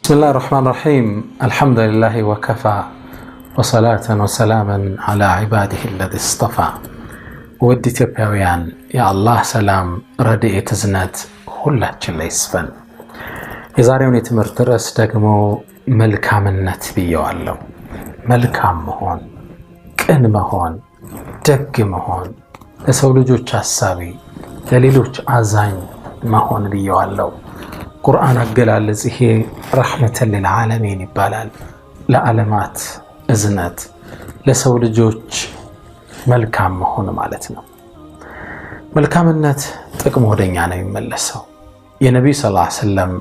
بسم الله الرحمن الرحيم الحمد لله وكفى وصلاة وسلاما على عباده الذي اصطفى ود ኢትዮጵያውያን የአላህ ሰላም ረድኤት እዝነት ሁላችን ላይ ይስፈን። የዛሬውን የትምህርት ርዕስ ደግሞ መልካምነት ብየዋለሁ። መልካም መሆን፣ ቅን መሆን፣ ደግ መሆን፣ ለሰው ልጆች አሳቢ፣ ለሌሎች አዛኝ መሆን ብየዋለሁ። ቁርአን አገላለጽ ይሄ ረሕመተን ሊልዓለሚን ይባላል። ለዓለማት እዝነት፣ ለሰው ልጆች መልካም መሆን ማለት ነው። መልካምነት ጥቅም ወደኛ ነው የሚመለሰው። የነቢዩ ሰለላሁ ዐለይሂ ወሰለም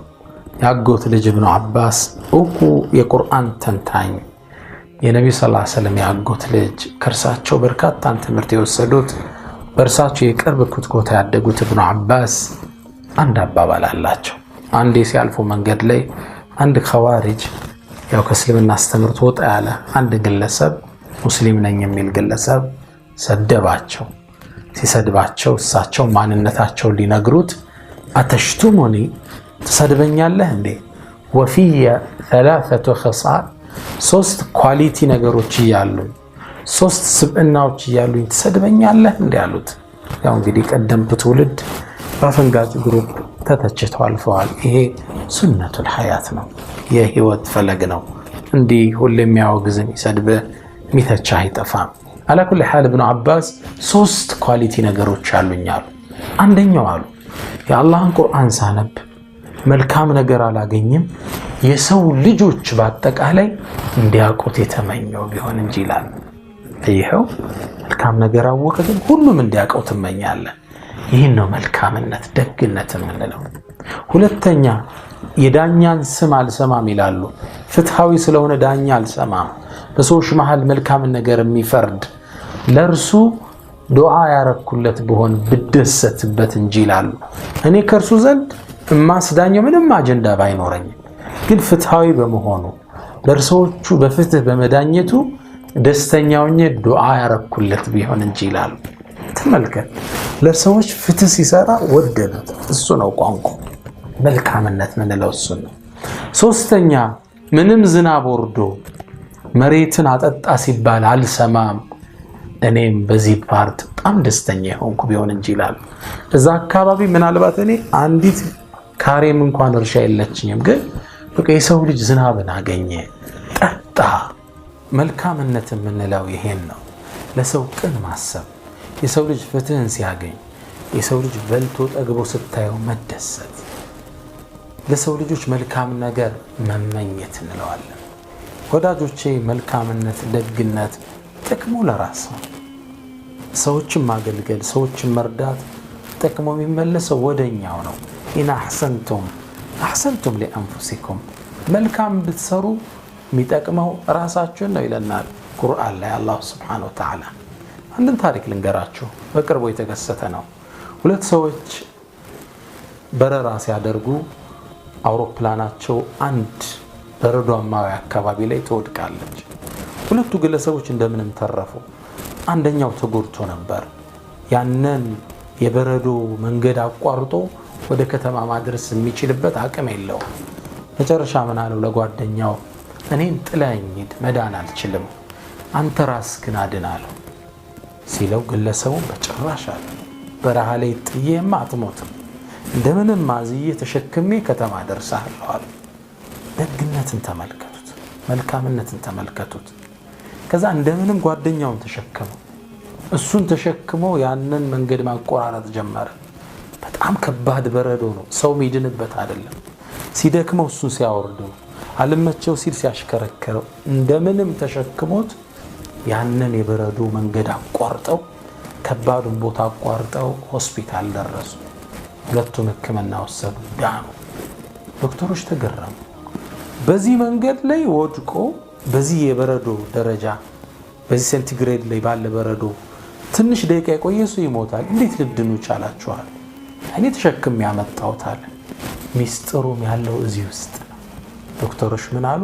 ያጎት ልጅ ኢብኑ አባስ እውቁ የቁርአን ተንታኝ፣ የነቢዩ ሰለላሁ ዐለይሂ ወሰለም ያጎት ልጅ ከእርሳቸው በርካታን ትምህርት የወሰዱት በእርሳቸው የቅርብ ኩትኮታ ያደጉት ኢብኑ አባስ አንድ አባባል አላቸው። አንዴ ሲያልፉ መንገድ ላይ አንድ ኸዋሪጅ ያው ከእስልምና አስተምሮት ወጣ ያለ አንድ ግለሰብ ሙስሊም ነኝ የሚል ግለሰብ ሰደባቸው። ሲሰድባቸው እሳቸው ማንነታቸውን ሊነግሩት አተሽቱሙኒ ትሰድበኛለህ እንዴ? ወፊየ ሰላሰቱ ኸሳል ሶስት ኳሊቲ ነገሮች እያሉ ሶስት ስብዕናዎች እያሉኝ ትሰድበኛለህ እንዴ አሉት። ያው እንግዲህ ቀደምት ትውልድ በአፈንጋጭ ግሩፕ ተተችተው አልፈዋል። ይሄ ሱነቱል ሐያት ነው፣ የህይወት ፈለግ ነው። እንዲህ ሁሌ የሚያወግዝ የሚሰድብ ሚተቻ አይጠፋም። አላኩል ሐል ኢብኑ አባስ ሶስት ኳሊቲ ነገሮች አሉኝ አሉ። አንደኛው አሉ የአላህን ቁርአን ሳነብ መልካም ነገር አላገኝም፣ የሰው ልጆች በአጠቃላይ እንዲያውቁት የተመኘው ቢሆን እንጂ ይላል። ይሄው መልካም ነገር አወቀ ግን ሁሉም እንዲያውቀው ትመኛለህ። ይህን ነው መልካምነት፣ ደግነት የምንለው። ሁለተኛ የዳኛን ስም አልሰማም ይላሉ። ፍትሃዊ ስለሆነ ዳኛ አልሰማም። በሰዎች መሃል መልካምን ነገር የሚፈርድ ለእርሱ ዱዓ ያረኩለት ብሆን ብደሰትበት እንጂ ይላሉ። እኔ ከእርሱ ዘንድ እማስዳኘው ምንም አጀንዳ ባይኖረኝም ግን ፍትሃዊ በመሆኑ ለእርሶቹ በፍትህ በመዳኘቱ ደስተኛውኝ ዱዓ ያረኩለት ቢሆን እንጂ ይላሉ። ተመልከት፣ ለሰዎች ፍትህ ሲሰራ ወደዱት። እሱ ነው ቋንቋ መልካምነት ምንለው እሱ ነው። ሶስተኛ ምንም ዝናብ ወርዶ መሬትን አጠጣ ሲባል አልሰማም፣ እኔም በዚህ ፓርት በጣም ደስተኛ የሆንኩ ቢሆን እንጂ ይላሉ። እዛ አካባቢ ምናልባት እኔ አንዲት ካሬም እንኳን እርሻ የለችኝም፣ ግን በቃ የሰው ልጅ ዝናብን አገኘ ጠጣ። መልካምነት የምንለው ይሄን ነው። ለሰው ቅን ማሰብ፣ የሰው ልጅ ፍትህን ሲያገኝ፣ የሰው ልጅ በልቶ ጠግቦ ስታየው መደሰት፣ ለሰው ልጆች መልካም ነገር መመኘት እንለዋለን። ወዳጆቼ መልካምነት፣ ደግነት ጥቅሙ ለራስ ነው። ሰዎችን ማገልገል፣ ሰዎችን መርዳት ጥቅሙ የሚመለሰው ወደኛው ነው። ኢና አሕሰንቱም ሊአንፉሲኩም፣ መልካም ብትሰሩ የሚጠቅመው ራሳችሁን ነው ይለናል ቁርአን ላይ አላሁ ሱብሓነሁ ወተዓላ። አንድን ታሪክ ልንገራችሁ፣ በቅርቡ የተከሰተ ነው። ሁለት ሰዎች በረራ ሲያደርጉ አውሮፕላናቸው አንድ በረዷማዊ አካባቢ ላይ ትወድቃለች። ሁለቱ ግለሰቦች እንደምንም ተረፉ። አንደኛው ተጎድቶ ነበር። ያንን የበረዶ መንገድ አቋርጦ ወደ ከተማ ማድረስ የሚችልበት አቅም የለውም። መጨረሻ ምን አለው ለጓደኛው፣ እኔን ጥለኸኝ ሂድ፣ መዳን አልችልም፣ አንተ ራስህን አድን አለው። ሲለው ግለሰቡ በጭራሽ አለ፣ በረሃ ላይ ጥዬማ አትሞትም፣ እንደምንም ማዝዬ ተሸክሜ ከተማ ደርሳለሁ አለ። ደግነትን ተመልከቱት፣ መልካምነትን ተመልከቱት። ከዛ እንደምንም ጓደኛውን ተሸከመው፣ እሱን ተሸክሞ ያንን መንገድ ማቆራረጥ ጀመረ። በጣም ከባድ በረዶ ነው፣ ሰው ሚድንበት አይደለም። ሲደክመው እሱን ሲያወርደው፣ አልመቸው ሲል ሲያሽከረከረው፣ እንደምንም ተሸክሞት ያንን የበረዶ መንገድ አቋርጠው ከባዱን ቦታ አቋርጠው ሆስፒታል ደረሱ። ሁለቱም ሕክምና ወሰዱ፣ ዳኑ። ዶክተሮች ተገረሙ። በዚህ መንገድ ላይ ወድቆ በዚህ የበረዶ ደረጃ በዚህ ሴንቲግሬድ ላይ ባለ በረዶ ትንሽ ደቂቃ የቆየ ሰው ይሞታል፣ እንዴት ልድኑ ቻላችኋል? እኔ ተሸክም ያመጣውታል። ሚስጥሩም ያለው እዚህ ውስጥ ነው። ዶክተሮች ምን አሉ?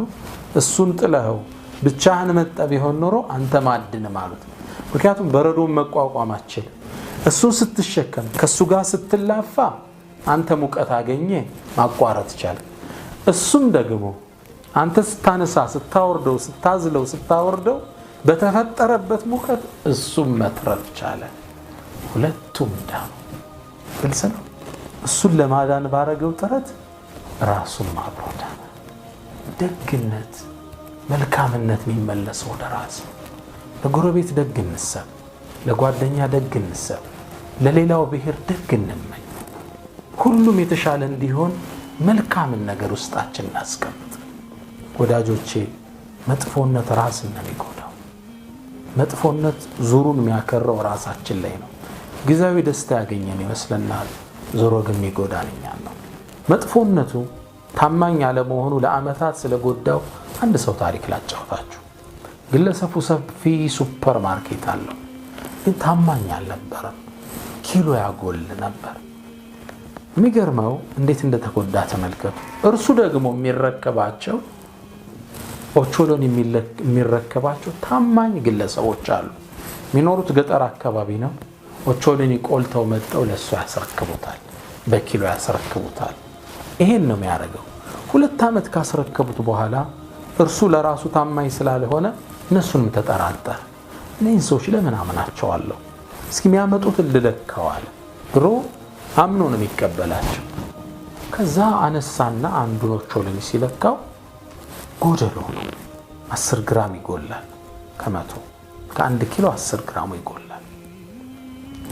እሱን ጥለኸው ብቻህን መጣ ቢሆን ኖሮ አንተ ማድንም አሉት። ምክንያቱም በረዶን መቋቋም አትችልም። እሱን ስትሸከም ከሱ ጋር ስትላፋ አንተ ሙቀት አገኘ ማቋረጥ ይቻላል። እሱም ደግሞ አንተ ስታነሳ ስታወርደው ስታዝለው ስታወርደው በተፈጠረበት ሙቀት እሱም መትረፍ ቻለ። ሁለቱም ዳኑ። ግልጽ ነው። እሱን ለማዳን ባረገው ጥረት ራሱም አብሮ ዳነ። ደግነት መልካምነት የሚመለሰው ወደ ራስ። ለጎረቤት ደግ እንሰብ፣ ለጓደኛ ደግ እንሰብ፣ ለሌላው ብሔር ደግ እንመኝ። ሁሉም የተሻለ እንዲሆን መልካምን ነገር ውስጣችን እናስቀምጥ። ወዳጆቼ መጥፎነት ራስን ነው የሚጎዳው። መጥፎነት ዙሩን የሚያከረው ራሳችን ላይ ነው። ጊዜያዊ ደስታ ያገኘን ይመስለናል፣ ዞሮ ግን የሚጎዳን እኛን ነው። መጥፎነቱ ታማኝ አለመሆኑ ለዓመታት ስለጎዳው አንድ ሰው ታሪክ ላጫውታችሁ። ግለሰቡ ሰፊ ሱፐር ማርኬት አለው፣ ግን ታማኝ አልነበረም። ኪሎ ያጎል ነበር። የሚገርመው እንዴት እንደተጎዳ ተመልከቱ። እርሱ ደግሞ የሚረከባቸው ኦቾሎኒ የሚረከባቸው ታማኝ ግለሰቦች አሉ። የሚኖሩት ገጠር አካባቢ ነው። ኦቾሎኒ ቆልተው መጠው ለሱ ያስረክቡታል፣ በኪሎ ያስረክቡታል። ይሄን ነው የሚያደርገው። 2 ዓመት ካስረከቡት በኋላ እርሱ ለራሱ ታማኝ ስላልሆነ እነሱንም ተጠራጠረ። እነዚህን ሰዎች ለምን አምናቸዋለሁ? እስኪ የሚያመጡትን ልለካዋል። ድሮ አምኖ ነው የሚቀበላቸው። ከዛ አነሳና አንዱን ኦቾሎኒ ሲለካው ጎደሎ ነው። 10 ግራም ይጎላል። ከ1 ኪሎ 10 ግራሙ ይጎላል።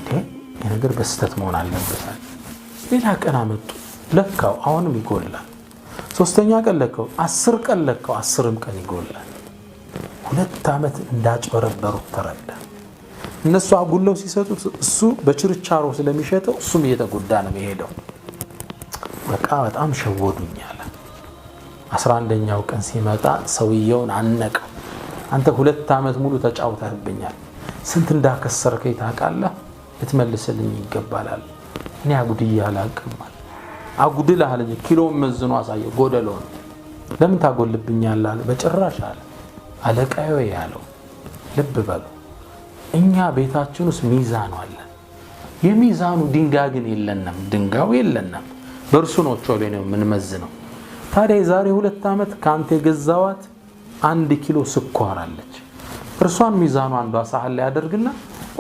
ይህ ነገር በስተት መሆን አለበታል። ሌላ ቀን አመጡ፣ ለካው፣ አሁንም ይጎላል። 3ኛ ቀን ለካው፣ 10 ቀን ለካው፣ 10ም ቀን ይጎላል። 2 ዓመት እንዳጭበረበሩት ተረዳ። እነሱ አጉለው ሲሰጡት እሱ በችርቻሮ ስለሚሸጠው እሱም እየተጎዳ ነው የሚሄደው። በቃ በጣም ሸወዱኝ አለ። 11ኛው ቀን ሲመጣ ሰውየውን አነቀው። አንተ 2 ዓመት ሙሉ ተጫውተህብኛል፣ ስንት እንዳከሰርከኝ ታውቃለህ? ልትመልስልኝ ይገባላል። እኔ አጉድዬ አላውቅም። አጉድልሃል እንጂ ኪሎውን መዝኖ አሳየው፣ ጎደሎ ነው። ለምን ታጎልብኛለህ አለ። በጭራሽ አለ። አለቃዬ ያለው ልብ በሉ፣ እኛ ቤታችን ውስጥ ሚዛኑ አለ። የሚዛኑ ድንጋይ ግን የለንም፣ ድንጋዩ የለንም። በእርሱ ነው ኦቾሎኒ ነው የምንመዝነው። ታዲያ የዛሬ 2 ዓመት ከአንተ የገዛዋት 1 ኪሎ ስኳር አለች። እርሷን ሚዛኑ አንዷ ሳህን ላይ ያደርግና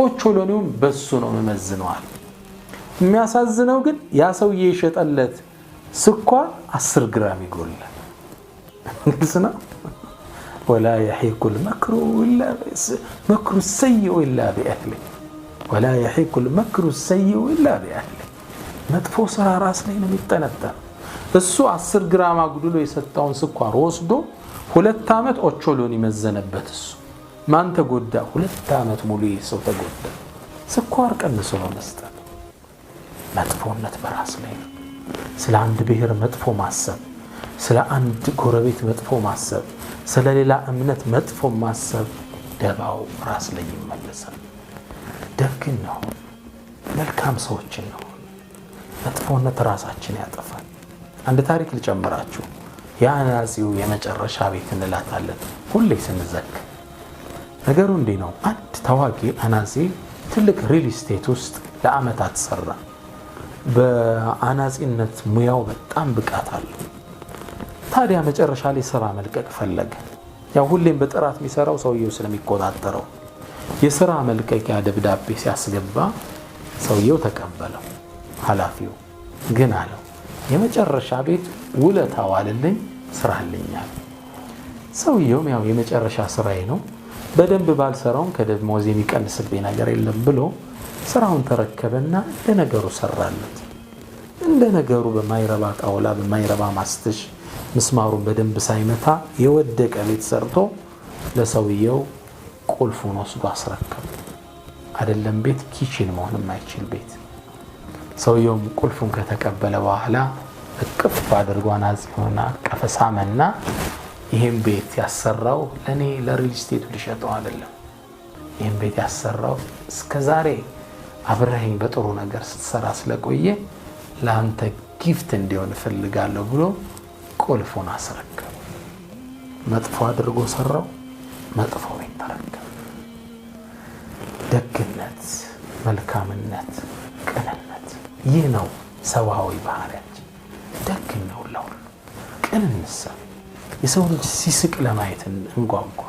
ኦቾሎኒውን በሱ ነው መመዝነዋል። የሚያሳዝነው ግን ያ ሰውዬ የሸጠለት ስኳር 10 ግራም ይጎላል። ግልጽ ነው። ወላ يحيق المكر الا مكر السيء الا باهله ولا يحيق المكر السيء الا باهله። መጥፎ ስራ ራስ ላይ ነው የሚጠነጠነው። እሱ 10 ግራም አጉድሎ የሰጠውን ስኳር ወስዶ 2 ዓመት ኦቾሎኒ መዘነበት። እሱ ማን ተጎዳ? 2 ዓመት ሙሉ ሰው ተጎዳ። ስኳር ቀንሶ ነው መስጠት። መጥፎነት በራስ ላይ ነው። ስለ አንድ ብሔር መጥፎ ማሰብ፣ ስለ አንድ ጎረቤት መጥፎ ማሰብ፣ ስለ ሌላ እምነት መጥፎ ማሰብ ደባው ራስ ላይ ይመለሳል። ደግን ነው፣ መልካም ሰዎችን ነው። መጥፎነት ራሳችን ያጠፋል። አንድ ታሪክ ልጨምራችሁ። የአናጺው የመጨረሻ ቤት እንላታለን ሁሌ ስንዘክር። ነገሩ እንዲህ ነው። አንድ ታዋቂ አናጺ ትልቅ ሪል ስቴት ውስጥ ለዓመታት ሰራ። በአናጺነት ሙያው በጣም ብቃት አለው። ታዲያ መጨረሻ ላይ ስራ መልቀቅ ፈለገ። ያው ሁሌም በጥራት የሚሰራው ሰውየው ስለሚቆጣጠረው የስራ መልቀቂያ ደብዳቤ ሲያስገባ ሰውየው ተቀበለው። ኃላፊው ግን አለው የመጨረሻ ቤት ውለታ ዋልልኝ ስራልኛል። ሰውየውም ያው የመጨረሻ ስራዬ ነው፣ በደንብ ባልሰራውም ከደሞዝ የሚቀንስብኝ ነገር የለም ብሎ ስራውን ተረከበና ለነገሩ ሰራለት። እንደ ነገሩ በማይረባ ጣውላ በማይረባ ማስተሽ ምስማሩን በደንብ ሳይመታ የወደቀ ቤት ሰርቶ ለሰውየው ቁልፉን ወስዶ አስረከበ። አይደለም ቤት ኪችን መሆን የማይችል ቤት። ሰውየውም ቁልፉን ከተቀበለ በኋላ እቅፍ አድርጎ አናጺውና ቀፈሳመና ይሄን ቤት ያሰራው ለኔ ለሪል ስቴቱ ሊሸጠው አይደለም፣ ይሄን ቤት ያሰራው እስከዛሬ አብረኸኝ በጥሩ ነገር ስትሰራ ስለቆየ ለአንተ ጊፍት እንዲሆን እፈልጋለሁ ብሎ ቁልፉን አስረከበ። መጥፎ አድርጎ ሰራው፣ መጥፎ ቤት ተረከበ። ደግነት፣ መልካምነት፣ ቅንነት ይህ ነው ሰዋዊ ባህሪያችን። ደግነው ለሁሉ ቅን እንሰብ፣ የሰው ልጅ ሲስቅ ለማየት እንጓጓ።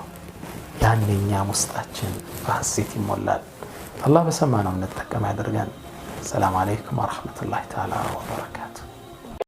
ያንኛ ውስጣችን በሐሴት ይሞላል። አላህ በሰማነው እንጠቀም ያድርገን። ሰላም አለይኩም ወራህመቱላሂ ተዓላ ወበረካቱ።